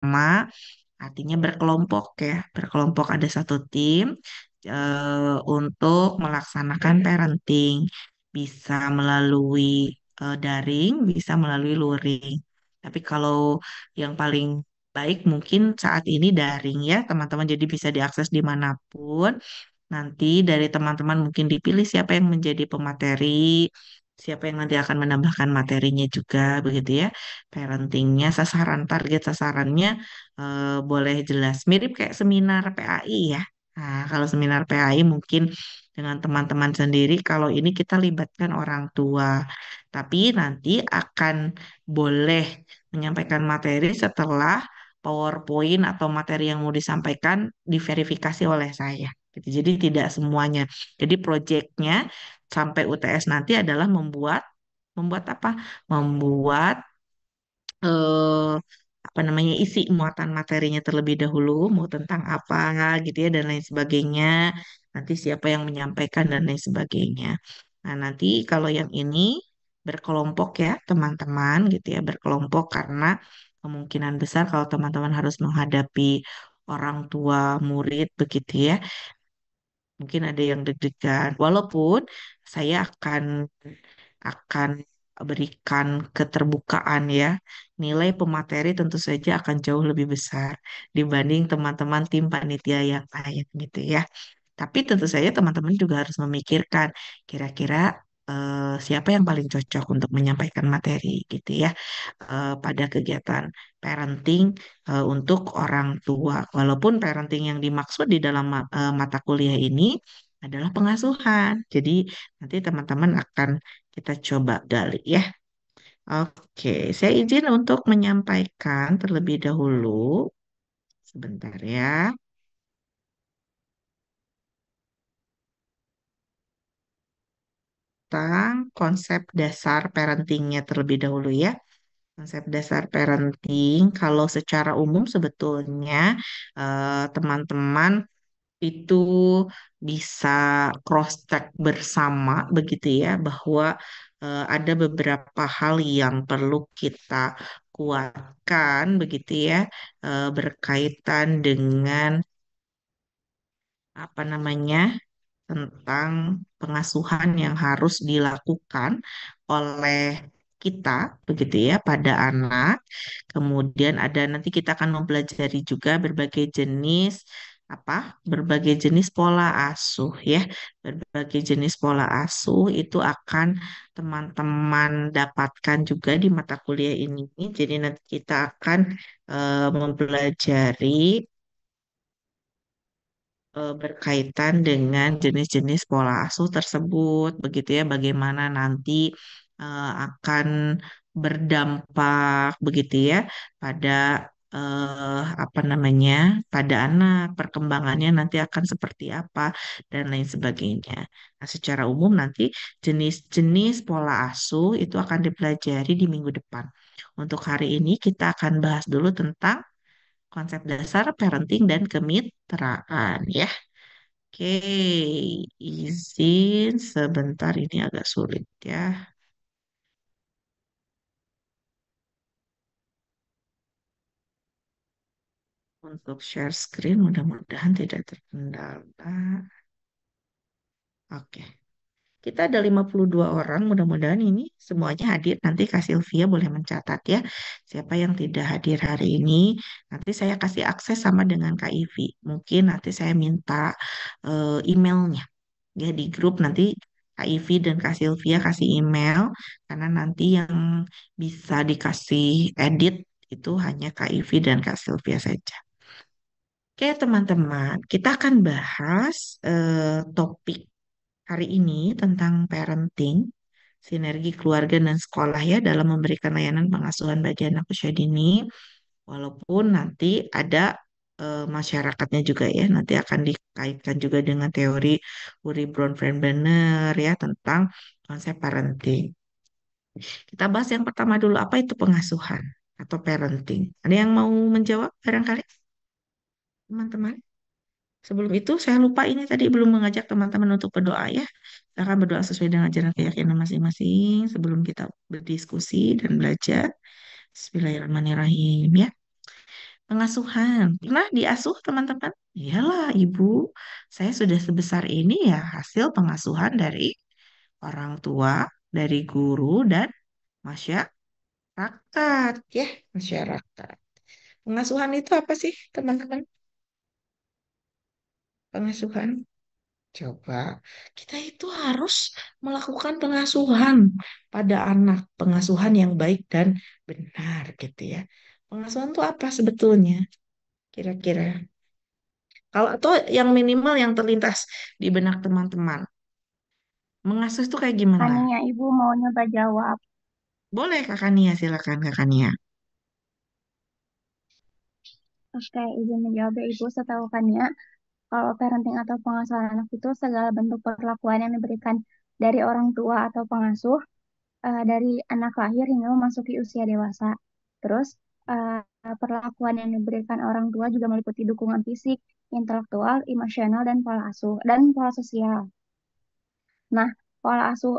bersama, artinya berkelompok ya, berkelompok ada satu tim untuk melaksanakan parenting. Bisa melalui daring, bisa melalui luring. Tapi kalau yang paling baik mungkin saat ini daring ya, teman-teman jadi bisa diakses dimanapun. Nanti dari teman-teman mungkin dipilih siapa yang menjadi pemateri, siapa yang nanti akan menambahkan materinya juga, begitu ya. Parentingnya, sasaran, target sasarannya boleh jelas. Mirip kayak seminar PAI ya. Nah, kalau seminar PAI mungkin dengan teman-teman sendiri, kalau ini kita libatkan orang tua. Tapi nanti akan boleh menyampaikan materi setelah PowerPoint atau materi yang mau disampaikan diverifikasi oleh saya gitu. Jadi tidak semuanya. Jadi proyeknya sampai UTS nanti adalah membuat membuat apa? Membuat eh, apa namanya isi muatan materinya terlebih dahulu, mau tentang apa gitu ya dan lain sebagainya. Nanti siapa yang menyampaikan dan lain sebagainya. Nah, nanti kalau yang ini berkelompok ya teman-teman gitu ya, berkelompok karena kemungkinan besar kalau teman-teman harus menghadapi orang tua murid begitu ya. Mungkin ada yang deg-degan. Walaupun saya akan berikan keterbukaan ya. Nilai pemateri tentu saja akan jauh lebih besar dibanding teman-teman tim panitia yang lain gitu ya. Tapi tentu saja teman-teman juga harus memikirkan kira-kira siapa yang paling cocok untuk menyampaikan materi gitu ya pada kegiatan parenting untuk orang tua. Walaupun parenting yang dimaksud di dalam mata kuliah ini adalah pengasuhan. Jadi nanti teman-teman akan kita coba gali ya. Oke, saya izin untuk menyampaikan terlebih dahulu. Sebentar ya. Tentang konsep dasar parentingnya terlebih dahulu ya. Konsep dasar parenting, kalau secara umum sebetulnya teman-teman itu bisa cross-check bersama begitu ya, bahwa ada beberapa hal yang perlu kita kuatkan begitu ya, berkaitan dengan apa namanya tentang pengasuhan yang harus dilakukan oleh kita begitu ya pada anak. Kemudian ada nanti kita akan mempelajari juga berbagai jenis pola asuh ya. Berbagai jenis pola asuh itu akan teman-teman dapatkan juga di mata kuliah ini. Jadi nanti kita akan mempelajari berkaitan dengan jenis-jenis pola asuh tersebut, begitu ya, bagaimana nanti akan berdampak, begitu ya, pada apa namanya, pada anak, perkembangannya nanti akan seperti apa dan lain sebagainya. Nah, secara umum nanti jenis-jenis pola asuh itu akan dipelajari di minggu depan. Untuk hari ini kita akan bahas dulu tentang konsep dasar parenting dan kemitraan ya. Oke, izin sebentar ini agak sulit ya untuk share screen. Mudah-mudahan tidak terkendala. Oke, kita ada 52 orang. Mudah-mudahan ini semuanya hadir. Nanti Kak Sylvia boleh mencatat ya. Siapa yang tidak hadir hari ini, nanti saya kasih akses sama dengan Kak Ivi. Mungkin nanti saya minta emailnya. Ya di grup nanti Kak Ivi dan Kak Sylvia kasih email karena nanti yang bisa dikasih edit itu hanya Kak Ivi dan Kak Sylvia saja. Oke teman-teman, kita akan bahas topik hari ini tentang parenting, sinergi keluarga dan sekolah ya dalam memberikan layanan pengasuhan bagi anak usia dini. Walaupun nanti ada masyarakatnya juga ya, nanti akan dikaitkan juga dengan teori Uri Bronfenbrenner ya tentang konsep parenting. Kita bahas yang pertama dulu, apa itu pengasuhan atau parenting? Ada yang mau menjawab barangkali, teman-teman? Sebelum itu, saya lupa ini tadi belum mengajak teman-teman untuk berdoa ya. Kita akan berdoa sesuai dengan ajaran keyakinan masing-masing sebelum kita berdiskusi dan belajar. Bismillahirrahmanirrahim ya. Pengasuhan. Pernah diasuh teman-teman? Iyalah, Ibu. Saya sudah sebesar ini ya hasil pengasuhan dari orang tua, dari guru, dan masyarakat. Ya, masyarakat. Pengasuhan itu apa sih, teman-teman? Pengasuhan. Coba, kita itu harus melakukan pengasuhan pada anak, pengasuhan yang baik dan benar gitu ya. Pengasuhan itu apa sebetulnya? Kira-kira. Kalau atau yang minimal yang terlintas di benak teman-teman. Mengasuh itu kayak gimana? Tania, Ibu mau nyoba jawab. Boleh Kakak Nia, silakan Kakak Nia. Oke, izin menjawab ya Ibu. Setahu Tania, kalau parenting atau pengasuhan anak itu segala bentuk perlakuan yang diberikan dari orang tua atau pengasuh dari anak lahir hingga memasuki usia dewasa. Terus perlakuan yang diberikan orang tua juga meliputi dukungan fisik, intelektual, emosional, dan pola asuh dan pola sosial. Nah, pola asuh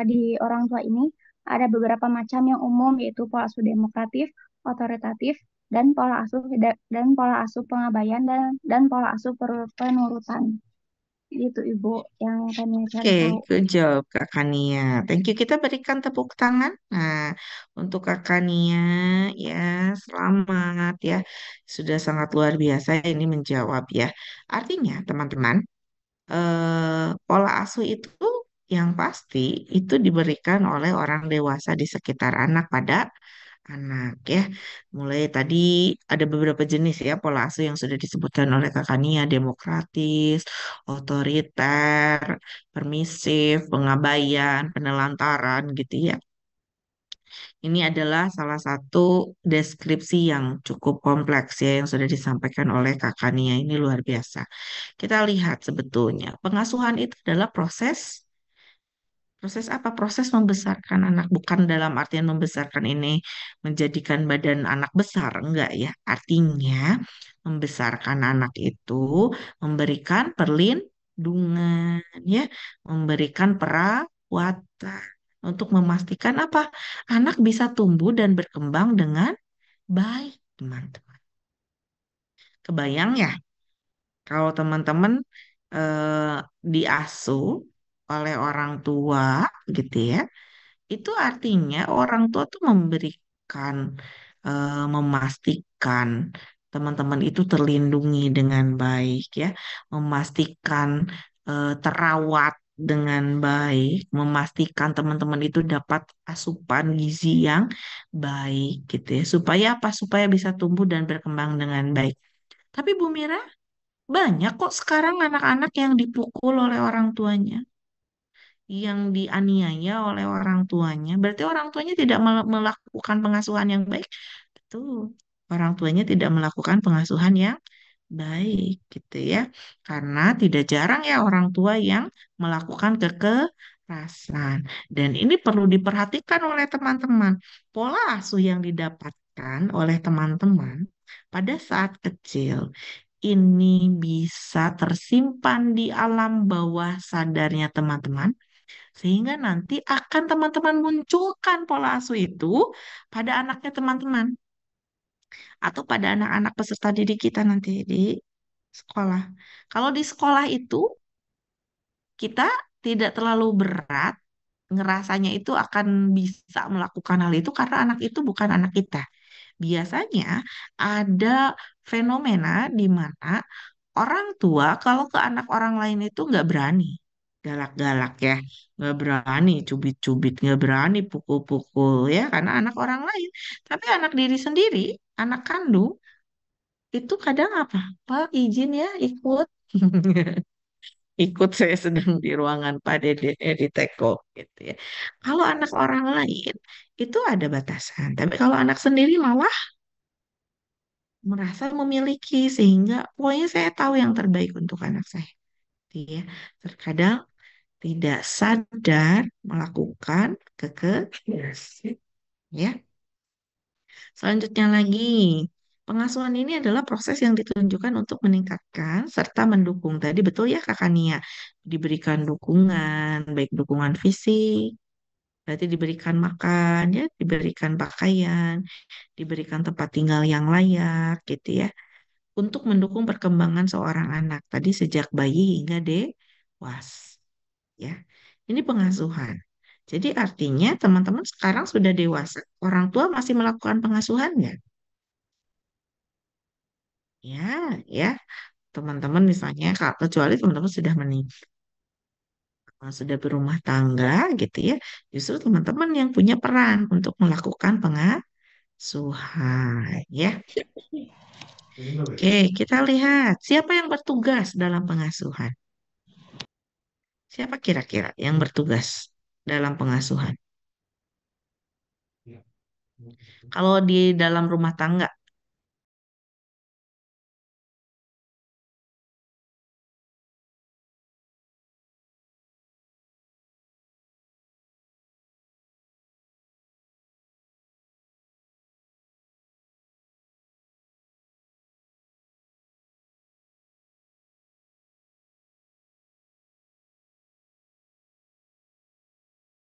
di orang tua ini ada beberapa macam yang umum yaitu pola asuh demokratif, otoritatif, dan pola asuh pengabaian dan pola asuh penurutan. Itu Ibu yang kami cari Oke, tahu. good job Kakak Nia. Thank you. Kita berikan tepuk tangan. Nah, untuk Kakak Nia, ya, selamat ya. Sudah sangat luar biasa ini menjawab ya. Artinya, teman-teman, pola asuh itu yang pasti itu diberikan oleh orang dewasa di sekitar anak pada anak ya. Mulai tadi ada beberapa jenis ya pola asuh yang sudah disebutkan oleh Kakak Nia, demokratis, otoriter, permisif, pengabaian, penelantaran gitu ya. Ini adalah salah satu deskripsi yang cukup kompleks ya yang sudah disampaikan oleh Kakak Nia ini luar biasa. Kita lihat sebetulnya pengasuhan itu adalah proses. Proses apa? Proses membesarkan anak. Bukan dalam artian membesarkan ini menjadikan badan anak besar. Enggak ya. Artinya membesarkan anak itu memberikan perlindungan ya. Memberikan perawatan. Untuk memastikan apa? Anak bisa tumbuh dan berkembang dengan baik, teman-teman. Kebayang ya? Kalau teman-teman eh, diasuh oleh orang tua gitu ya. Itu artinya orang tua tuh memberikan, memastikan teman-teman itu terlindungi dengan baik ya, memastikan terawat dengan baik, memastikan teman-teman itu dapat asupan gizi yang baik gitu ya, supaya apa? Supaya bisa tumbuh dan berkembang dengan baik. Tapi Bu Mira, banyak kok sekarang anak-anak yang dipukul oleh orang tuanya yang dianiaya oleh orang tuanya, berarti orang tuanya tidak melakukan pengasuhan yang baik. Betul. Orang tuanya tidak melakukan pengasuhan yang baik gitu ya. Karena tidak jarang ya orang tua yang melakukan kekerasan. Dan ini perlu diperhatikan oleh teman-teman. Pola asuh yang didapatkan oleh teman-teman pada saat kecil ini bisa tersimpan di alam bawah sadarnya teman-teman sehingga nanti akan teman-teman munculkan pola asuh itu pada anaknya teman-teman atau pada anak-anak peserta didik kita nanti di sekolah. Kalau di sekolah itu kita tidak terlalu berat ngerasanya itu akan bisa melakukan hal itu karena anak itu bukan anak kita. Biasanya ada fenomena di mana orang tua kalau ke anak orang lain itu nggak berani. Galak-galak ya, nggak berani cubit-cubit, nggak berani pukul-pukul ya, karena anak orang lain. Tapi anak diri sendiri, anak kandung, itu kadang apa? Pak izin ya ikut. Ikut saya sedang di ruangan Pak Dede di Teko gitu ya. Kalau anak orang lain itu ada batasan, tapi kalau anak sendiri malah merasa memiliki sehingga pokoknya saya tahu yang terbaik untuk anak saya. Ya, terkadang tidak sadar melakukan kekerasan. Ya, selanjutnya lagi, pengasuhan ini adalah proses yang ditunjukkan untuk meningkatkan serta mendukung. Tadi betul ya Kakak Nia, diberikan dukungan, baik dukungan fisik, Berarti diberikan makan, ya, diberikan pakaian, diberikan tempat tinggal yang layak, gitu ya, untuk mendukung perkembangan seorang anak tadi sejak bayi hingga dewasa, ya. Ini pengasuhan. Jadi artinya teman-teman sekarang sudah dewasa, orang tua masih melakukan pengasuhan nggak? Ya, ya. Teman-teman misalnya, kecuali teman-teman sudah menikah, sudah berumah tangga gitu ya, justru teman-teman yang punya peran untuk melakukan pengasuhan, ya. Oke, kita lihat siapa yang bertugas dalam pengasuhan. Siapa kira-kira yang bertugas dalam pengasuhan? Kalau di dalam rumah tangga,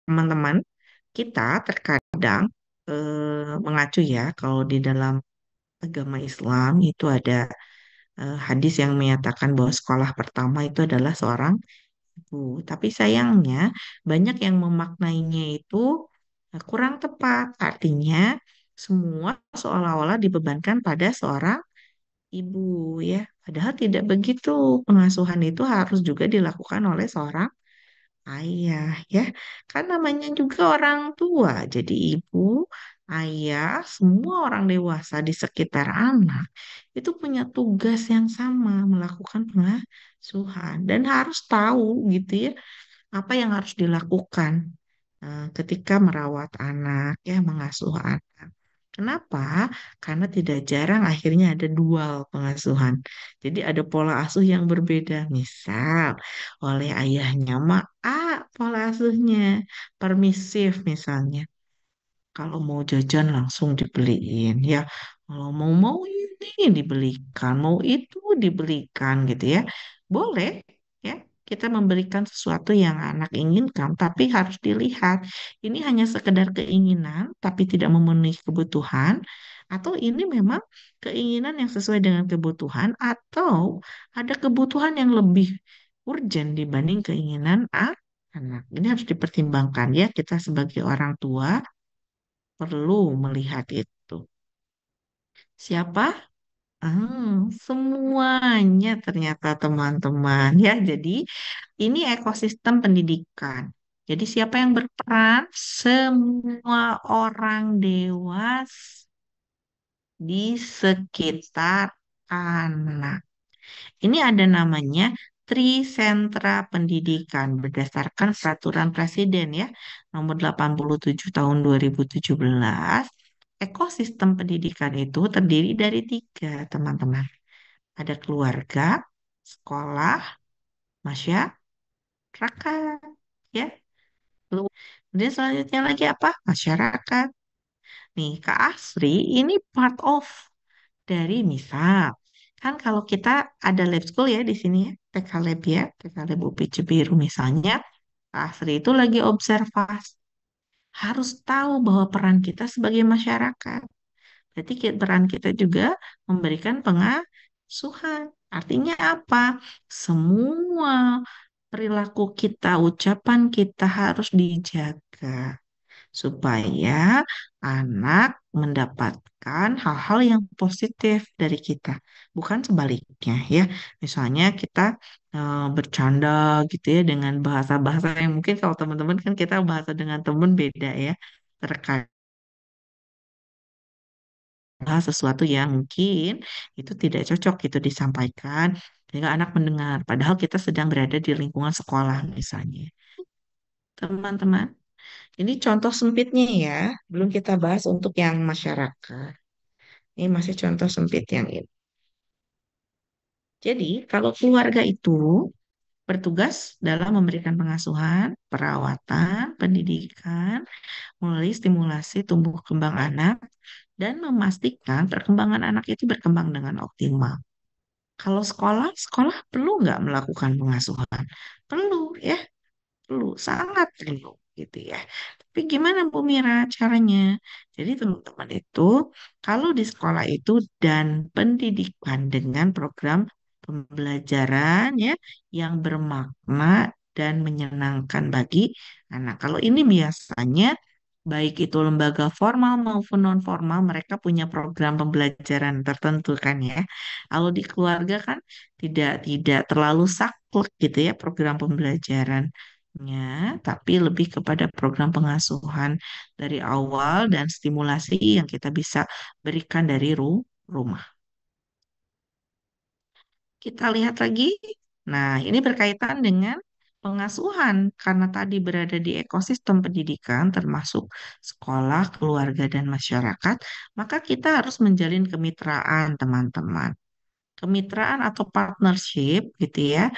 teman-teman, kita terkadang mengacu ya, kalau di dalam agama Islam itu ada hadis yang menyatakan bahwa sekolah pertama itu adalah seorang ibu. Tapi sayangnya banyak yang memaknainya itu kurang tepat. Artinya semua seolah-olah dibebankan pada seorang ibu, ya. Padahal tidak begitu. Pengasuhan itu harus juga dilakukan oleh seorang ayah, ya. Kan namanya juga orang tua. Jadi ibu, ayah, semua orang dewasa di sekitar anak itu punya tugas yang sama melakukan pengasuhan dan harus tahu gitu ya apa yang harus dilakukan ketika merawat anak, ya, mengasuh anak. Kenapa? Karena tidak jarang akhirnya ada dual pengasuhan. Jadi ada pola asuh yang berbeda. Misal oleh ayahnya A, pola asuhnya permisif misalnya. Kalau mau jajan langsung dibeliin, ya. Kalau mau ini dibelikan, mau itu dibelikan gitu ya. Boleh, ya. Kita memberikan sesuatu yang anak inginkan, tapi harus dilihat ini hanya sekedar keinginan tapi tidak memenuhi kebutuhan, atau ini memang keinginan yang sesuai dengan kebutuhan, atau ada kebutuhan yang lebih urgent dibanding keinginan anak. Ini harus dipertimbangkan, ya, kita sebagai orang tua perlu melihat itu. Siapa? Semuanya ternyata teman-teman, ya. Jadi ini ekosistem pendidikan. Jadi siapa yang berperan? Semua orang dewasa di sekitar anak. Ini ada namanya Trisentra Pendidikan berdasarkan peraturan Presiden, ya, nomor 87 tahun 2017. Ekosistem pendidikan itu terdiri dari tiga, teman-teman. Ada keluarga, sekolah, masyarakat, ya. Kemudian selanjutnya lagi apa? Masyarakat. Nih, Kak Asri ini part of dari misal. Kan kalau kita ada lab school ya di sini, ya, TK Lab, ya, TK Lab UPI Cibiru misalnya, Kak Asri itu lagi observasi. Harus tahu bahwa peran kita sebagai masyarakat. Berarti peran kita juga memberikan pengasuhan. Artinya apa? Semua perilaku kita, ucapan kita harus dijaga supaya anak mendapatkan hal-hal yang positif dari kita, bukan sebaliknya, ya. Misalnya kita bercanda gitu ya dengan bahasa-bahasa yang mungkin kalau teman-teman kan kita bahasa dengan teman beda, ya. Terkait sesuatu yang mungkin itu tidak cocok itu disampaikan sehingga anak mendengar padahal kita sedang berada di lingkungan sekolah misalnya. Teman-teman, ini contoh sempitnya, ya. Belum kita bahas untuk yang masyarakat. Ini masih contoh sempit yang ini. Jadi, kalau keluarga itu bertugas dalam memberikan pengasuhan, perawatan, pendidikan, melalui stimulasi tumbuh kembang anak, dan memastikan perkembangan anak itu berkembang dengan optimal. Kalau sekolah, perlu nggak melakukan pengasuhan? Perlu, ya, perlu, sangat perlu. gitu ya. Tapi gimana Bu Mira caranya? Jadi teman-teman itu kalau di sekolah itu dan pendidikan dengan program pembelajaran ya yang bermakna dan menyenangkan bagi anak. Kalau ini biasanya baik itu lembaga formal maupun non formal mereka punya program pembelajaran tertentu kan ya. Kalau di keluarga kan tidak terlalu saklek gitu ya program pembelajarannya, tapi lebih kepada program pengasuhan dari awal dan stimulasi yang kita bisa berikan dari rumah. Kita lihat lagi. Nah, ini berkaitan dengan pengasuhan karena tadi berada di ekosistem pendidikan termasuk sekolah, keluarga, dan masyarakat, maka kita harus menjalin kemitraan, teman-teman. Kemitraan atau partnership gitu ya,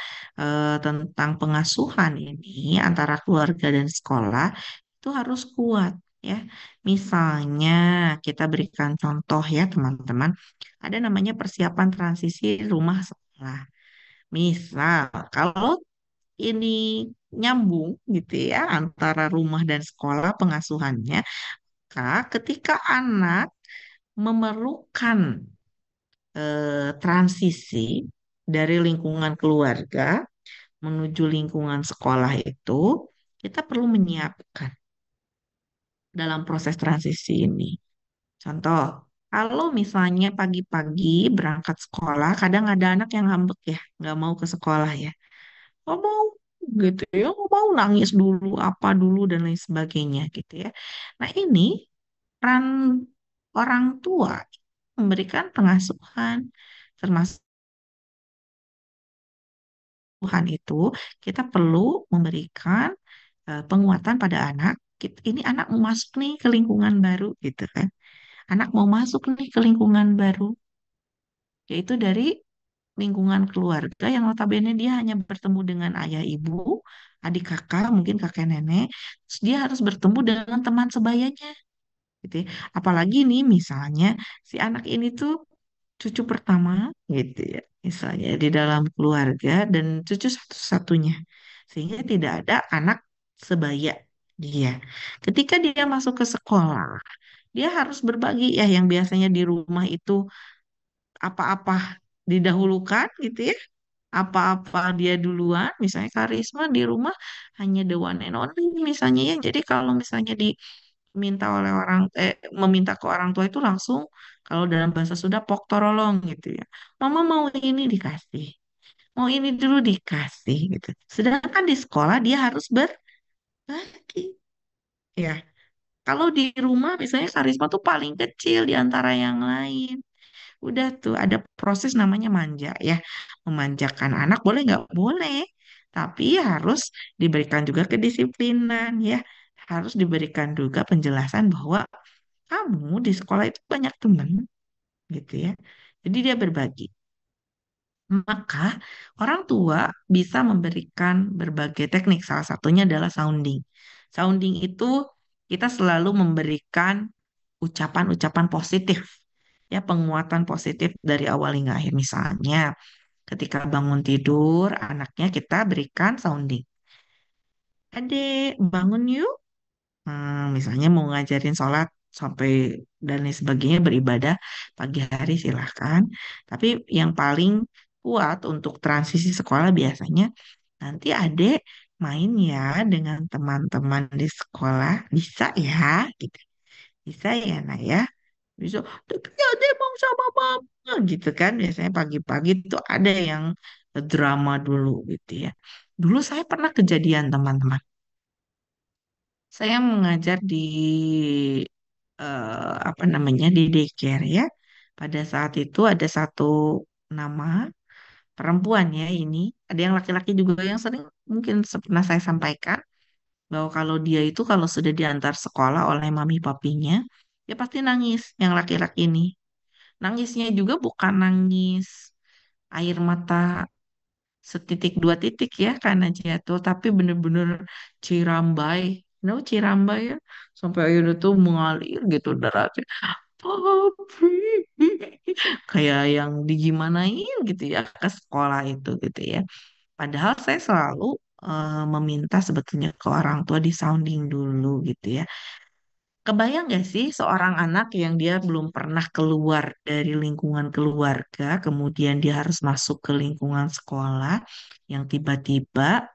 tentang pengasuhan ini antara keluarga dan sekolah itu harus kuat ya. Misalnya kita berikan contoh ya teman-teman, ada namanya persiapan transisi rumah sekolah. Misal kalau ini nyambung gitu ya antara rumah dan sekolah pengasuhannya, maka ketika anak memerlukan transisi dari lingkungan keluarga menuju lingkungan sekolah itu, kita perlu menyiapkan dalam proses transisi ini. Contoh, kalau misalnya pagi-pagi berangkat sekolah, kadang ada anak yang ngambek ya, nggak mau ke sekolah ya. Nggak mau gitu ya, nggak mau nangis dulu, apa dulu, dan lain sebagainya gitu ya. Nah ini peran orang tua memberikan pengasuhan, termasuk Tuhan itu kita perlu memberikan penguatan pada anak. Ini anak mau masuk nih ke lingkungan baru gitu kan. Anak mau masuk nih ke lingkungan baru, yaitu dari lingkungan keluarga yang notabene dia hanya bertemu dengan ayah ibu, adik kakak, mungkin kakek nenek. Terus dia harus bertemu dengan teman sebayanya gitu ya. Apalagi nih misalnya si anak ini tuh cucu pertama gitu ya, misalnya di dalam keluarga dan cucu satu-satunya, sehingga tidak ada anak sebaya dia. Ketika dia masuk ke sekolah, dia harus berbagi ya yang biasanya di rumah itu apa-apa didahulukan gitu ya. Apa-apa dia duluan, misalnya karisma di rumah hanya the one and only misalnya ya. Jadi kalau misalnya diminta oleh meminta ke orang tua itu langsung kalau dalam bahasa Sunda pok torolong gitu ya. Mama mau ini dikasih, mau ini dulu dikasih gitu. Sedangkan di sekolah dia harus berbagi. Ya, kalau di rumah misalnya karisma tuh paling kecil di antara yang lain. Udah tuh ada proses namanya manja ya. Memanjakan anak boleh nggak? Boleh. Tapi harus diberikan juga kedisiplinan ya. Harus diberikan juga penjelasan bahwa kamu di sekolah itu banyak teman gitu ya. Jadi dia berbagi. Maka orang tua bisa memberikan berbagai teknik. Salah satunya adalah sounding. Sounding itu kita selalu memberikan ucapan-ucapan positif. Ya, penguatan positif dari awal hingga akhir. Misalnya, ketika bangun tidur, anaknya kita berikan sounding. Adek, bangun yuk. Misalnya mau ngajarin sholat sampai dan lain sebagainya beribadah pagi hari silahkan. Tapi yang paling kuat untuk transisi sekolah biasanya nanti adek main ya dengan teman-teman di sekolah bisa ya gitu. Bisa ya nak ya. Bisa, tapi adek mau sama mama gitu kan. Biasanya pagi-pagi tuh ada yang drama dulu gitu ya. Dulu saya pernah kejadian teman-teman. Saya mengajar di apa namanya di daycare ya. Pada saat itu ada satu nama perempuan ya ini. Ada yang laki-laki juga yang sering mungkin pernah saya sampaikan bahwa kalau dia itu kalau sudah diantar sekolah oleh mami papinya, dia pasti nangis yang laki-laki ini. Nangisnya juga bukan nangis air mata setitik dua titik ya karena jatuh, tapi bener-bener cirambai. Cirambai ya, sampai akhirnya tuh mengalir gitu darahnya. Papi, kayak yang digimanain gitu ya ke sekolah itu gitu ya. Padahal saya selalu meminta sebetulnya ke orang tua di sounding dulu gitu ya. Kebayang gak sih seorang anak yang dia belum pernah keluar dari lingkungan keluarga, kemudian dia harus masuk ke lingkungan sekolah yang tiba-tiba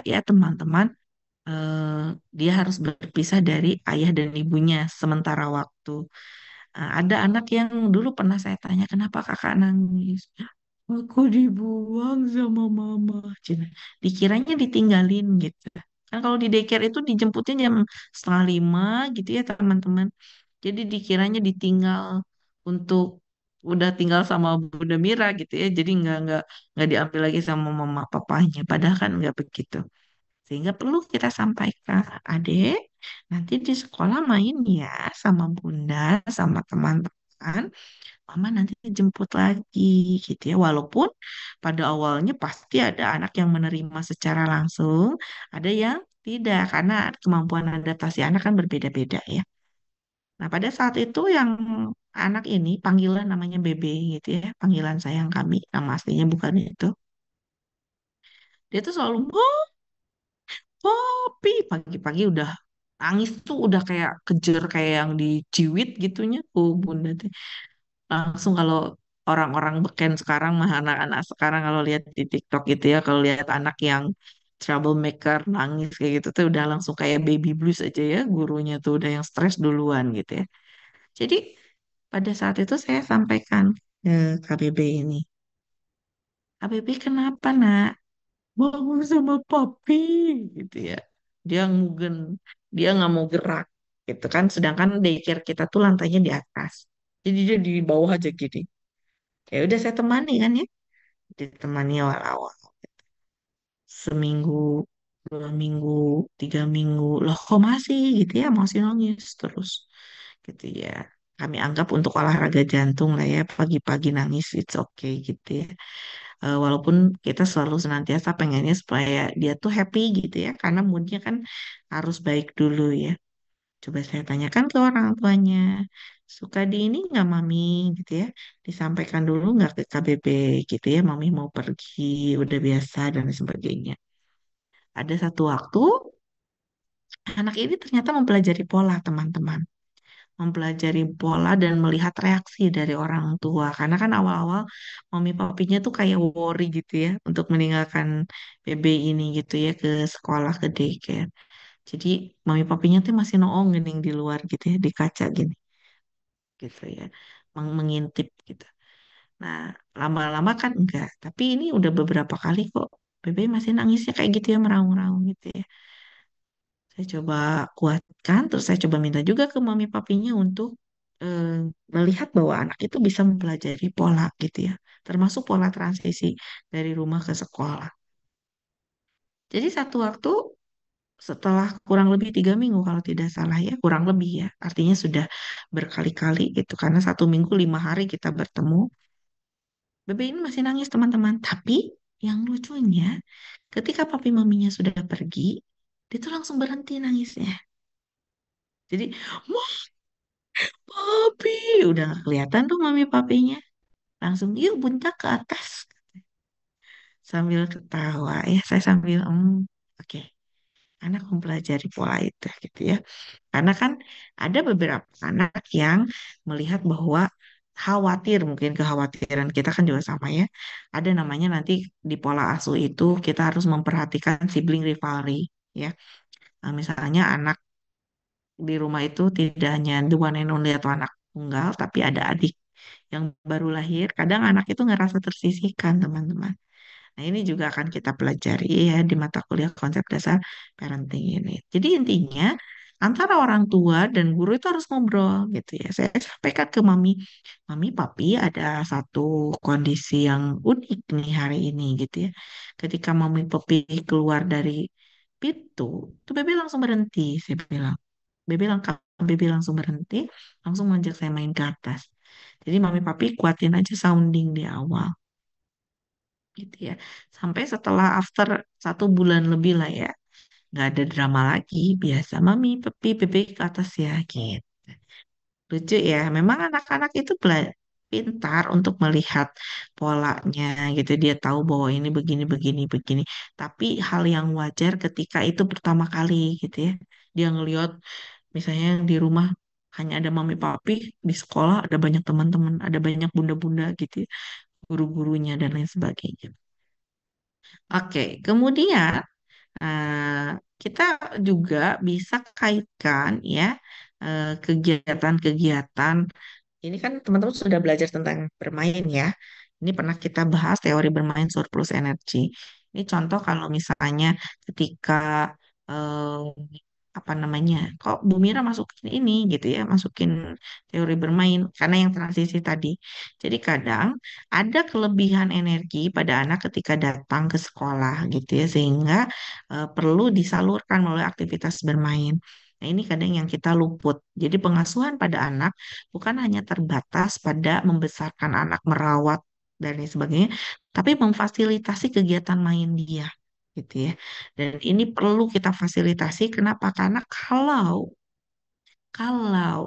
ya teman-teman, dia harus berpisah dari ayah dan ibunya sementara waktu. Ada anak yang dulu pernah saya tanya, kenapa kakak nangis? Aku dibuang sama mama. Cina. Dikiranya ditinggalin gitu. Kan kalau di daycare itu dijemputnya jam 4:30 gitu ya teman-teman. Jadi dikiranya ditinggal untuk udah tinggal sama Bunda Mira gitu ya. Jadi nggak diambil lagi sama mama papanya. Padahal kan nggak begitu. Sehingga perlu kita sampaikan, adek, nanti di sekolah main ya sama bunda, sama teman-teman. Mama nanti jemput lagi gitu ya. Walaupun pada awalnya pasti ada anak yang menerima secara langsung, ada yang tidak karena kemampuan adaptasi anak kan berbeda-beda ya. Nah, pada saat itu yang anak ini panggilan namanya Bebe gitu ya, panggilan sayang kami, nama aslinya bukan itu. Dia tuh selalu Popi pagi-pagi udah nangis tuh udah kayak kejer kayak yang diciwit gitunya tuh bunda teh. Langsung kalau orang-orang beken sekarang mah anak-anak sekarang kalau lihat di TikTok gitu ya kalau lihat anak yang troublemaker nangis kayak gitu tuh udah langsung kayak baby blues aja ya gurunya tuh udah yang stres duluan gitu ya. Jadi pada saat itu saya sampaikan ke KBB ini, KBB kenapa nak? Bangun sama papi gitu ya. Dia ngugen, dia nggak mau gerak gitu kan. Sedangkan daycare kita tuh lantainya di atas. Jadi dia di bawah aja gini. Ya udah saya temani kan ya. Ditemani awal-awal. Seminggu, 2 minggu, 3 minggu. Loh kok masih gitu ya, masih nangis terus. Gitu ya. Kami anggap untuk olahraga jantung lah ya. Pagi-pagi nangis, it's okay gitu ya. Walaupun kita selalu senantiasa pengennya supaya dia tuh happy gitu ya, karena moodnya kan harus baik dulu ya. Coba saya tanyakan ke orang tuanya, suka di ini nggak mami gitu ya, disampaikan dulu nggak ke KBB gitu ya, mami mau pergi, udah biasa dan sebagainya. Ada satu waktu, anak ini ternyata mempelajari pola teman-teman. Mempelajari pola dan melihat reaksi dari orang tua. Karena kan awal-awal mami papinya tuh kayak worry gitu ya untuk meninggalkan BB ini gitu ya ke sekolah ke daycare. Jadi mami papinya tuh masih noong gini di luar gitu ya di kaca gini gitu ya mengintip gitu. Nah lama-lama kan enggak. Tapi ini udah beberapa kali kok BB masih nangisnya kayak gitu ya meraung-raung gitu ya. Saya coba kuatkan, terus saya coba minta juga ke mami papinya untuk eh, melihat bahwa anak itu bisa mempelajari pola gitu ya, termasuk pola transisi dari rumah ke sekolah. Jadi satu waktu setelah kurang lebih 3 minggu kalau tidak salah ya, kurang lebih ya, artinya sudah berkali-kali gitu, karena 1 minggu 5 hari kita bertemu, Bebe ini masih nangis teman-teman. Tapi yang lucunya, ketika papi maminya sudah pergi, dia tuh langsung berhenti nangisnya. Jadi, Papi, udah gak kelihatan tuh mami papinya. Langsung, yuk buncak ke atas. Sambil ketawa ya, saya sambil, oke, anak mempelajari pola itu gitu ya. Karena kan ada beberapa anak yang melihat bahwa khawatir, mungkin kekhawatiran kita kan juga sama ya. Ada namanya nanti di pola asuh itu kita harus memperhatikan sibling rivalry ya. Misalnya anak di rumah itu tidak hanya the one and only atau anak tunggal, tapi ada adik yang baru lahir, kadang anak itu ngerasa tersisihkan, teman-teman. Nah, ini juga akan kita pelajari ya di mata kuliah konsep dasar parenting ini. Jadi intinya antara orang tua dan guru itu harus ngobrol gitu ya. Saya sampaikan ke mami, mami papi ada satu kondisi yang unik nih hari ini gitu ya. Ketika mami papi keluar dari pintu, tuh bebe langsung berhenti, saya bilang. Bebe langkah, bebe langsung berhenti, langsung mengajak saya main ke atas. Jadi mami papi kuatin aja sounding di awal gitu ya. Sampai setelah after 1 bulan lebih lah ya, nggak ada drama lagi. Biasa mami papi bebe ke atas ya gitu. Lucu ya, memang anak-anak itu belajar. pintar untuk melihat polanya gitu. Dia tahu bahwa ini begini, begini, begini. Tapi hal yang wajar ketika itu pertama kali gitu ya. Dia ngelihat misalnya di rumah hanya ada mami papi, di sekolah ada banyak teman-teman, ada banyak bunda-bunda gitu ya, guru-gurunya dan lain sebagainya. Oke, kemudian kita juga bisa kaitkan ya kegiatan-kegiatan. Ini kan teman-teman sudah belajar tentang bermain ya. Ini pernah kita bahas teori bermain surplus energi. Ini contoh kalau misalnya ketika apa namanya, kok Bu Mira masukin ini gitu ya, masukin teori bermain karena yang transisi tadi. Jadi kadang ada kelebihan energi pada anak ketika datang ke sekolah gitu ya, sehingga perlu disalurkan melalui aktivitas bermain. Nah, ini kadang yang kita luput. Jadi pengasuhan pada anak bukan hanya terbatas pada membesarkan anak, merawat dan lain sebagainya, tapi memfasilitasi kegiatan main dia, gitu ya. Dan ini perlu kita fasilitasi. Kenapa? Karena kalau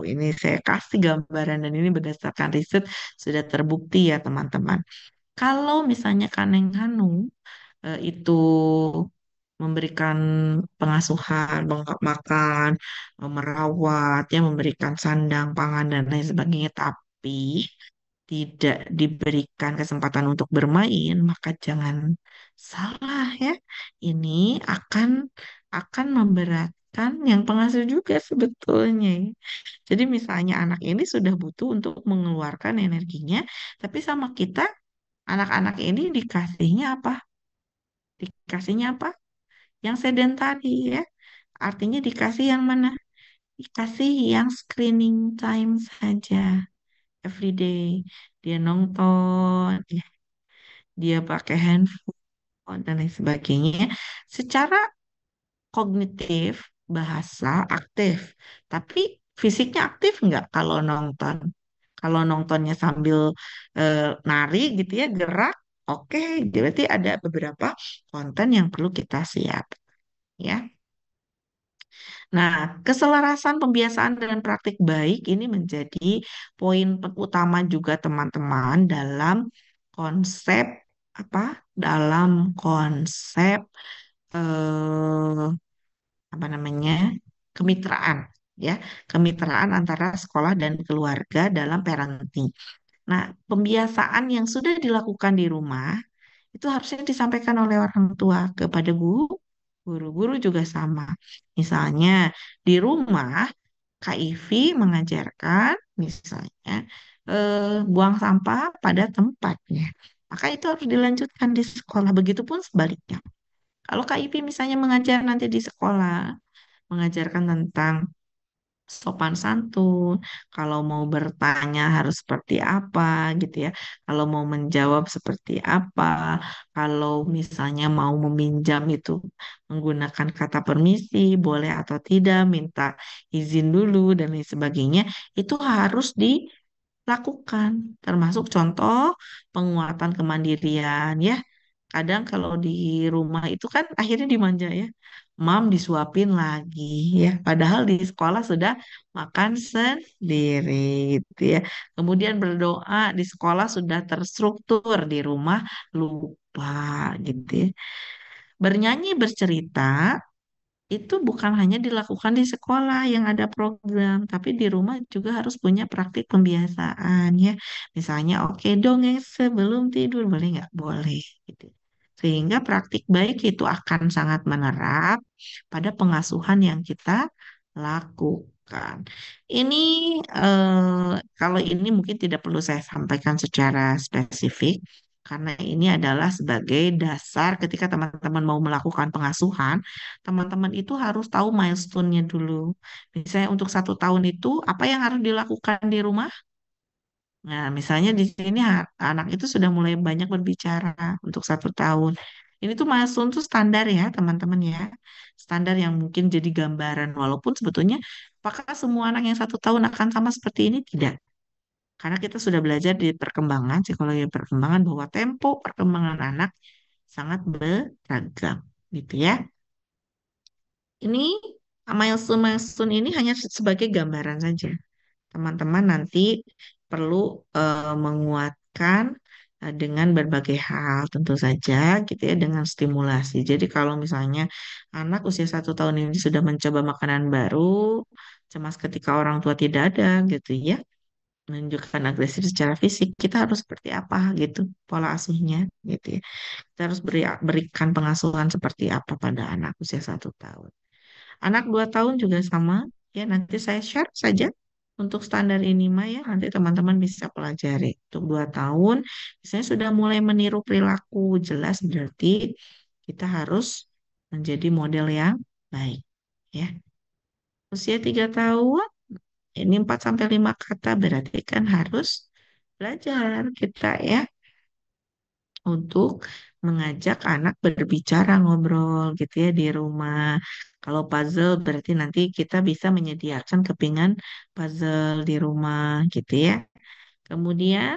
ini saya kasih gambaran dan ini berdasarkan riset sudah terbukti ya teman-teman. Kalau misalnya Kaneng Hanung itu memberikan pengasuhan, makan, merawat, ya memberikan sandang, pangan dan lain sebagainya, tapi tidak diberikan kesempatan untuk bermain, maka jangan salah ya. Ini akan memberatkan yang pengasuh juga sebetulnya. Jadi misalnya anak ini sudah butuh untuk mengeluarkan energinya, tapi sama kita anak-anak ini dikasihnya apa? Dikasihnya apa? Yang sedentari ya. Artinya dikasih yang mana? Dikasih yang screening time saja. Everyday. Dia nonton, dia pakai handphone, dan lain sebagainya. Secara kognitif, bahasa aktif. Tapi fisiknya aktif nggak kalau nonton? Kalau nontonnya sambil nari gitu ya, gerak, oke. Berarti ada beberapa konten yang perlu kita siap. Ya. Nah, keselarasan pembiasaan dan praktik baik ini menjadi poin utama juga teman-teman dalam konsep apa? Dalam konsep eh, apa namanya? Kemitraan, ya, kemitraan antara sekolah dan keluarga dalam parenting. Nah, pembiasaan yang sudah dilakukan di rumah itu harusnya disampaikan oleh orang tua kepada guru, guru-guru juga sama. Misalnya di rumah Kak Ivi mengajarkan misalnya buang sampah pada tempatnya. Maka itu harus dilanjutkan di sekolah. Begitupun sebaliknya. Kalau Kak Ivi misalnya mengajar nanti di sekolah, mengajarkan tentang sopan santun, kalau mau bertanya harus seperti apa gitu ya, kalau mau menjawab seperti apa, kalau misalnya mau meminjam itu menggunakan kata permisi, boleh atau tidak, minta izin dulu dan lain sebagainya, itu harus dilakukan, termasuk contoh penguatan kemandirian ya. Kadang kalau di rumah itu kan akhirnya dimanja ya. Mam disuapin lagi ya. Padahal di sekolah sudah makan sendiri gitu ya. Kemudian berdoa di sekolah sudah terstruktur, di rumah lupa gitu ya. Bernyanyi bercerita itu bukan hanya dilakukan di sekolah yang ada program, tapi di rumah juga harus punya praktik pembiasaan ya. Misalnya, oke dongeng sebelum tidur, boleh nggak? Boleh. Gitu. Sehingga praktik baik itu akan sangat menerap pada pengasuhan yang kita lakukan. Ini kalau ini mungkin tidak perlu saya sampaikan secara spesifik, karena ini adalah sebagai dasar ketika teman-teman mau melakukan pengasuhan, teman-teman itu harus tahu milestone-nya dulu. Misalnya untuk 1 tahun itu apa yang harus dilakukan di rumah? Nah, misalnya di sini anak itu sudah mulai banyak berbicara untuk 1 tahun. Ini tuh milestone tuh standar ya teman-teman ya. Standar yang mungkin jadi gambaran. Walaupun sebetulnya apakah semua anak yang 1 tahun akan sama seperti ini? Tidak. Karena kita sudah belajar di perkembangan, psikologi perkembangan bahwa tempo perkembangan anak sangat beragam. Gitu ya. Ini milestone-milestone ini hanya sebagai gambaran saja. Teman-teman nanti perlu menguatkan dengan berbagai hal tentu saja gitu ya dengan stimulasi. Jadi kalau misalnya anak usia 1 tahun ini sudah mencoba makanan baru, cemas ketika orang tua tidak ada gitu ya, menunjukkan agresif secara fisik, kita harus seperti apa gitu pola asuhnya gitu ya. Kita harus berikan pengasuhan seperti apa pada anak usia 1 tahun. Anak 2 tahun juga sama, ya nanti saya share saja untuk standar ini mah ya, nanti teman-teman bisa pelajari. Untuk 2 tahun, misalnya sudah mulai meniru perilaku jelas berarti kita harus menjadi model yang baik. Ya, usia 3 tahun, ini 4 sampai 5 kata berarti kan harus belajar kita ya untuk mengajak anak berbicara ngobrol gitu ya di rumah. Kalau puzzle berarti nanti kita bisa menyediakan kepingan puzzle di rumah gitu ya. Kemudian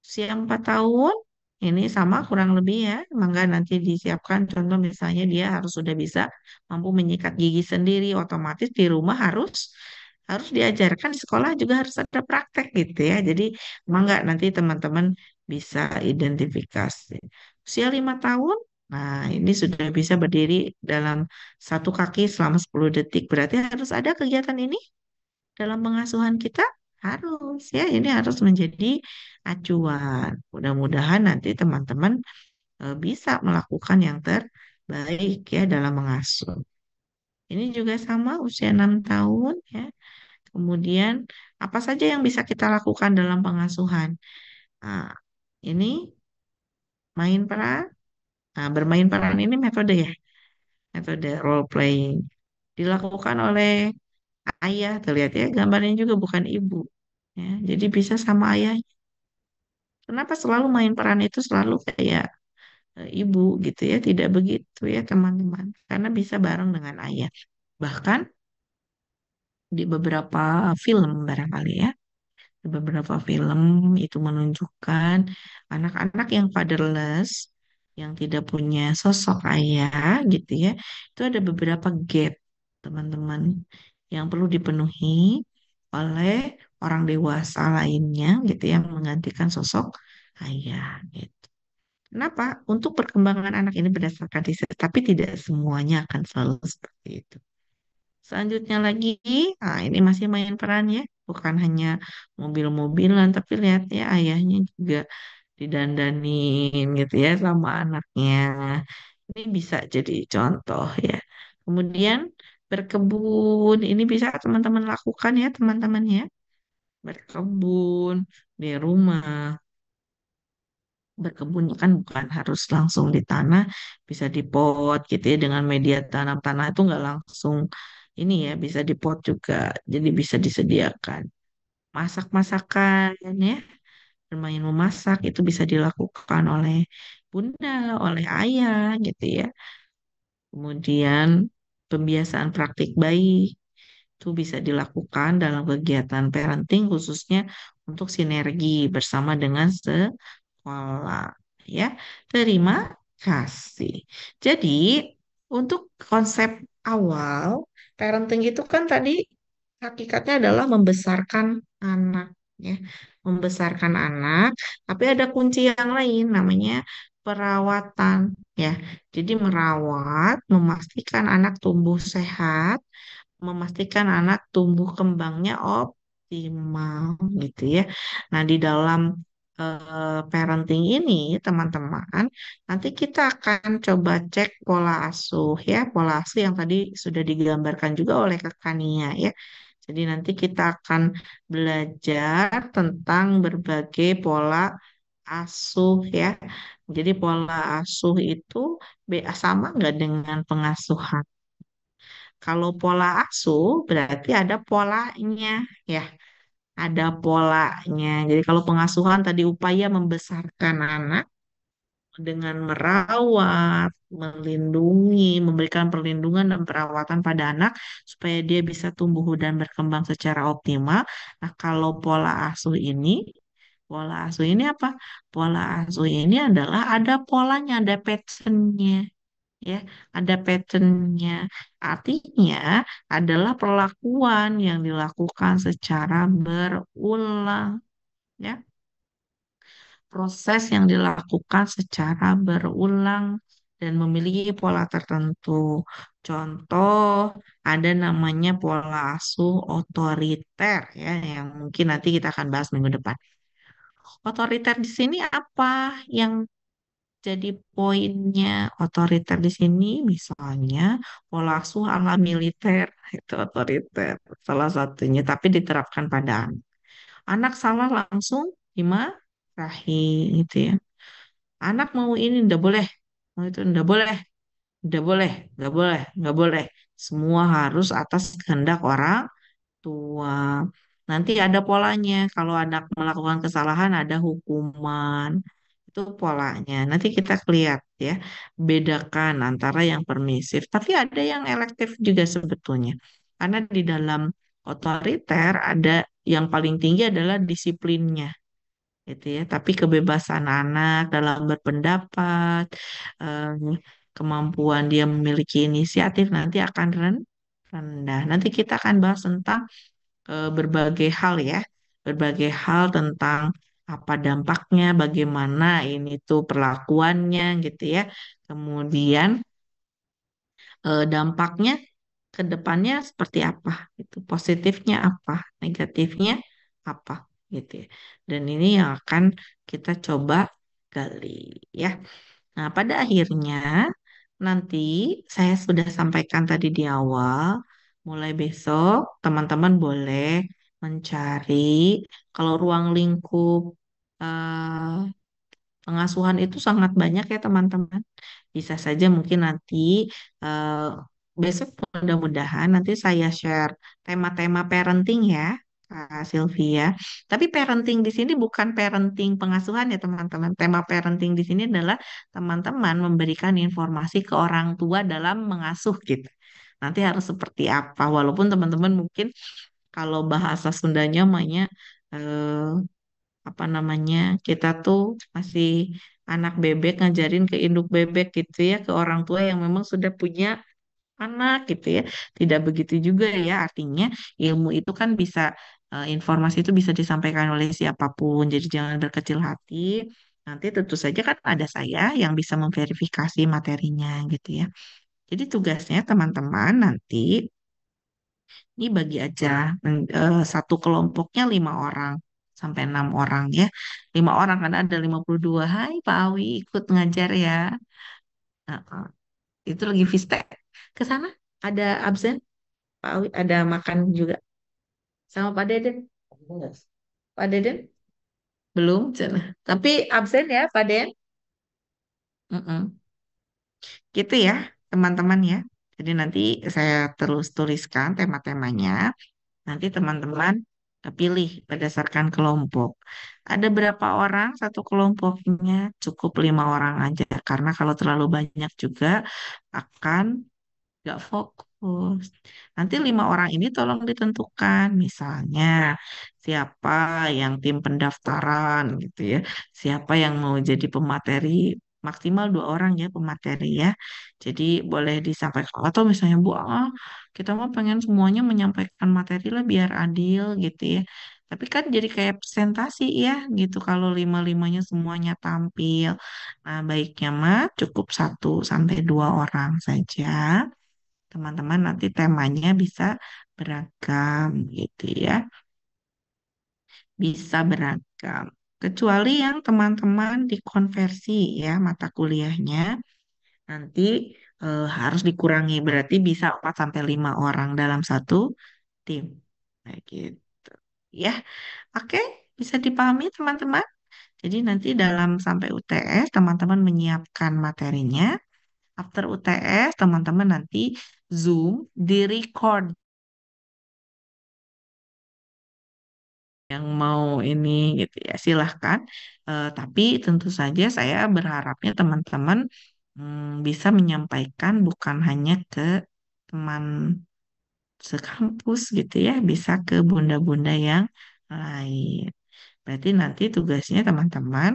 usia 4 tahun ini sama kurang lebih ya. Mangga nanti disiapkan contoh misalnya dia harus sudah bisa mampu menyikat gigi sendiri, otomatis di rumah harus harus diajarkan di sekolah juga harus ada praktek gitu ya. Jadi mangga nanti teman-teman bisa identifikasi. Usia 5 tahun, nah ini sudah bisa berdiri dalam satu kaki selama 10 detik. Berarti harus ada kegiatan ini dalam pengasuhan kita harus ya ini harus menjadi acuan. Mudah-mudahan nanti teman-teman bisa melakukan yang terbaik ya dalam mengasuh. Ini juga sama usia 6 tahun ya. Kemudian apa saja yang bisa kita lakukan dalam pengasuhan? Nah, ini main peran. Nah, bermain peran ini metode ya, metode role playing dilakukan oleh ayah. Terlihat ya gambarnya juga bukan ibu. Ya, jadi bisa sama ayah. Kenapa selalu main peran itu selalu kayak ibu gitu ya? Tidak begitu ya teman-teman. Karena bisa bareng dengan ayah. Bahkan di beberapa film barangkali ya. Di beberapa film itu menunjukkan anak-anak yang fatherless, yang tidak punya sosok ayah gitu ya. Itu ada beberapa gap teman-teman yang perlu dipenuhi oleh orang dewasa lainnya gitu yang menggantikan sosok ayah gitu. Kenapa? Untuk perkembangan anak ini berdasarkan riset, tapi tidak semuanya akan selalu seperti itu. Selanjutnya lagi, nah ini masih main peran ya, bukan hanya mobil-mobilan, tapi lihat ya ayahnya juga didandanin gitu ya sama anaknya. Ini bisa jadi contoh ya. Kemudian berkebun, ini bisa teman-teman lakukan ya teman-teman ya. Berkebun di rumah. Berkebun kan bukan harus langsung di tanah, bisa di pot gitu ya dengan media tanam. Tanah itu nggak langsung ini ya, bisa di pot juga. Jadi bisa disediakan. Masak-masakan ya, bermain memasak itu bisa dilakukan oleh bunda, oleh ayah gitu ya. Kemudian pembiasaan praktik bayi itu bisa dilakukan dalam kegiatan parenting khususnya untuk sinergi bersama dengan sekolah ya. Terima kasih. Jadi untuk konsep awal parenting itu kan tadi hakikatnya adalah membesarkan anak ya. Membesarkan anak, tapi ada kunci yang lain namanya perawatan ya. Jadi merawat, memastikan anak tumbuh sehat, memastikan anak tumbuh kembangnya optimal gitu ya. Nah, di dalam parenting ini, teman-teman, nanti kita akan coba cek pola asuh ya, pola asuh yang tadi sudah digambarkan juga oleh Kak Kania ya. Jadi nanti kita akan belajar tentang berbagai pola asuh ya. Jadi pola asuh itu sama nggak dengan pengasuhan? Kalau pola asuh berarti ada polanya ya, ada polanya. Jadi kalau pengasuhan tadi upaya membesarkan anak dengan merawat, melindungi, memberikan perlindungan dan perawatan pada anak supaya dia bisa tumbuh dan berkembang secara optimal. Nah, kalau pola asuh ini apa? Pola asuh ini adalah ada polanya, ada patternnya ya, ada patternnya. Artinya adalah perlakuan yang dilakukan secara berulang. ya. Proses yang dilakukan secara berulang dan memiliki pola tertentu. Contoh, ada namanya pola asuh otoriter ya, yang mungkin nanti kita akan bahas minggu depan. Otoriter di sini apa yang jadi poinnya? Otoriter di sini misalnya pola asuh ala militer itu otoriter salah satunya, tapi diterapkan pada anak. Anak salah langsung dimarahi gitu ya. Anak mau ini ndak boleh, mau itu ndak boleh, ndak boleh, nggak boleh, nggak boleh. Semua harus atas kehendak orang tua. Nanti ada polanya. Kalau anak melakukan kesalahan ada hukuman. Itu polanya. Nanti kita lihat ya, bedakan antara yang permisif. Tapi ada yang elektif juga sebetulnya. Karena di dalam otoriter ada yang paling tinggi adalah disiplinnya gitu ya. Tapi kebebasan anak dalam berpendapat, eh, kemampuan dia memiliki inisiatif nanti akan rendah. Nanti kita akan bahas tentang berbagai hal ya, berbagai hal tentang apa dampaknya, bagaimana ini tuh perlakuannya gitu ya. Kemudian dampaknya ke depannya seperti apa gitu. Positifnya apa, negatifnya apa gitu ya. Dan ini yang akan kita coba gali ya. Nah, pada akhirnya nanti saya sudah sampaikan tadi di awal, mulai besok teman-teman boleh mencari kalau ruang lingkup eh, pengasuhan itu sangat banyak ya teman-teman. Bisa saja mungkin nanti eh, besok mudah-mudahan nanti saya share tema-tema parenting ya, Kak Sylvia. Tapi parenting di sini bukan parenting pengasuhan ya teman-teman. Tema parenting di sini adalah teman-teman memberikan informasi ke orang tua dalam mengasuh gitu. Nanti harus seperti apa? Walaupun teman-teman mungkin kalau bahasa Sundanya namanya apa namanya kita tuh masih anak bebek ngajarin ke induk bebek gitu ya ke orang tua yang memang sudah punya anak gitu ya tidak begitu juga ya artinya ilmu itu kan bisa informasi itu bisa disampaikan oleh siapapun jadi jangan berkecil hati nanti tentu saja kan ada saya yang bisa memverifikasi materinya gitu ya jadi tugasnya teman-teman nanti ini bagi aja satu kelompoknya 5 orang sampai 6 orang ya. 5 orang karena ada 52. Hai Pak Awi ikut ngajar ya. Nah, itu lagi vista. Ke sana ada absen. Pak Awi ada makan juga sama Pak Deden. Pak Deden belum cina. Tapi absen ya Pak Den. Mm-mm. Gitu ya teman-teman ya. Jadi nanti saya terus tuliskan tema-temanya. Nanti teman-teman pilih berdasarkan kelompok. Ada berapa orang satu kelompoknya? Cukup 5 orang aja. Karena kalau terlalu banyak juga akan nggak fokus. Nanti 5 orang ini tolong ditentukan. Misalnya siapa yang tim pendaftaran gitu ya. Siapa yang mau jadi pemateri. Maksimal 2 orang ya pemateri ya. Jadi boleh disampaikan. Atau misalnya Bu, kita mau pengen semuanya menyampaikan materi lah biar adil gitu ya. Tapi kan jadi kayak presentasi ya gitu kalau 5-limanya semuanya tampil. Nah, baiknya mah cukup 1 sampai 2 orang saja. Teman-teman nanti temanya bisa beragam gitu ya. Bisa beragam. Kecuali yang teman-teman dikonversi ya mata kuliahnya nanti harus dikurangi berarti bisa 4 sampai 5 orang dalam satu tim. Kayak gitu. Ya, oke, bisa dipahami teman-teman. Jadi nanti dalam sampai UTS teman-teman menyiapkan materinya. After UTS teman-teman nanti Zoom di record yang mau ini gitu ya silahkan. Tapi tentu saja saya berharapnya teman-teman bisa menyampaikan bukan hanya ke teman sekampus gitu ya, bisa ke bunda-bunda yang lain. Berarti nanti tugasnya teman-teman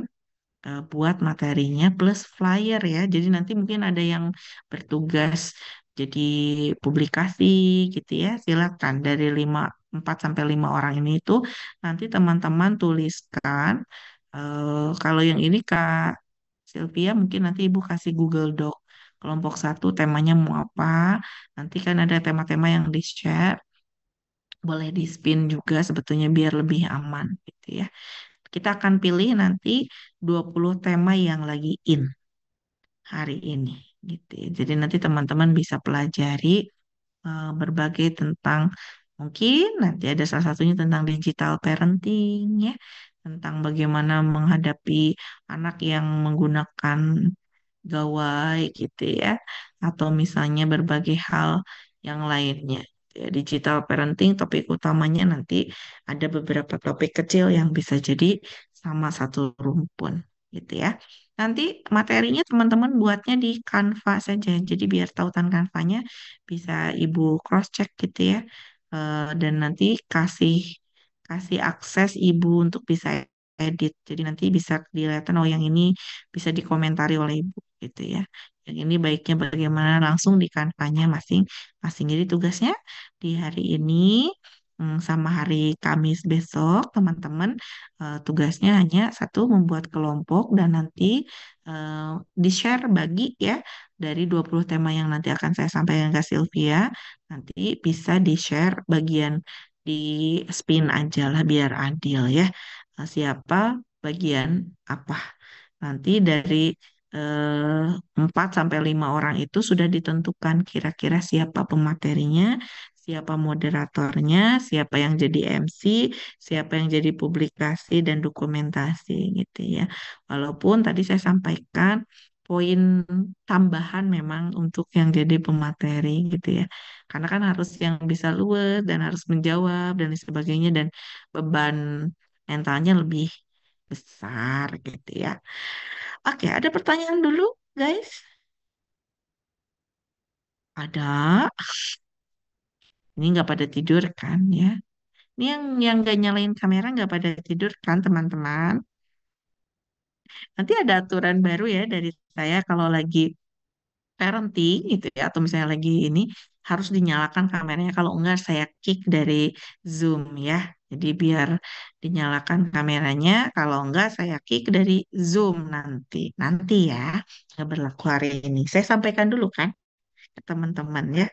buat materinya plus flyer ya. Jadi nanti mungkin ada yang bertugas jadi publikasi gitu ya. Silakan dari 5 4 sampai 5 orang ini itu nanti teman-teman tuliskan. Kalau yang ini Kak Sylvia mungkin nanti Ibu kasih Google Doc. Kelompok satu temanya mau apa? Nanti kan ada tema-tema yang di-share. Boleh di-spin juga sebetulnya biar lebih aman gitu ya. Kita akan pilih nanti 20 tema yang lagi in hari ini gitu ya. Jadi nanti teman-teman bisa pelajari berbagai tentang mungkin nanti ada salah satunya tentang digital parenting ya, tentang bagaimana menghadapi anak yang menggunakan gawai gitu ya, atau misalnya berbagai hal yang lainnya. Ya, digital parenting topik utamanya nanti ada beberapa topik kecil yang bisa jadi sama satu rumpun gitu ya. Nanti materinya teman-teman buatnya di Canva saja. Jadi biar tautan Canvanya bisa Ibu cross check gitu ya. Dan nanti kasih kasih akses Ibu untuk bisa edit. Jadi nanti bisa dilihat oh yang ini bisa dikomentari oleh Ibu gitu ya. Yang ini baiknya bagaimana langsung di kanvanya masing-masing. Jadi tugasnya di hari ini sama hari Kamis besok teman-teman tugasnya hanya satu membuat kelompok dan nanti eh, di-share bagi ya dari 20 tema yang nanti akan saya sampaikan ke Sylvia. Nanti bisa di-share bagian di spin aja lah biar adil ya. Siapa bagian apa. Nanti dari 4 sampai 5 orang itu sudah ditentukan kira-kira siapa pematerinya, siapa moderatornya, siapa yang jadi MC, siapa yang jadi publikasi dan dokumentasi gitu ya. Walaupun tadi saya sampaikan poin tambahan memang untuk yang jadi pemateri gitu ya. Karena kan harus yang bisa luwes dan harus menjawab dan lain sebagainya dan beban mentalnya lebih besar gitu ya. Oke, ada pertanyaan dulu, guys? Ada. Ini nggak pada tidur kan ya? Ini yang nggak nyalain kamera nggak pada tidur kan, teman-teman? Nanti ada aturan baru ya dari saya kalau lagi parenting gitu ya, atau misalnya lagi ini harus dinyalakan kameranya. Kalau enggak saya kick dari Zoom ya. Jadi biar dinyalakan kameranya. Kalau enggak saya kick dari Zoom nanti. Nanti ya, nggak berlaku hari ini. Saya sampaikan dulu kan ke teman-teman ya.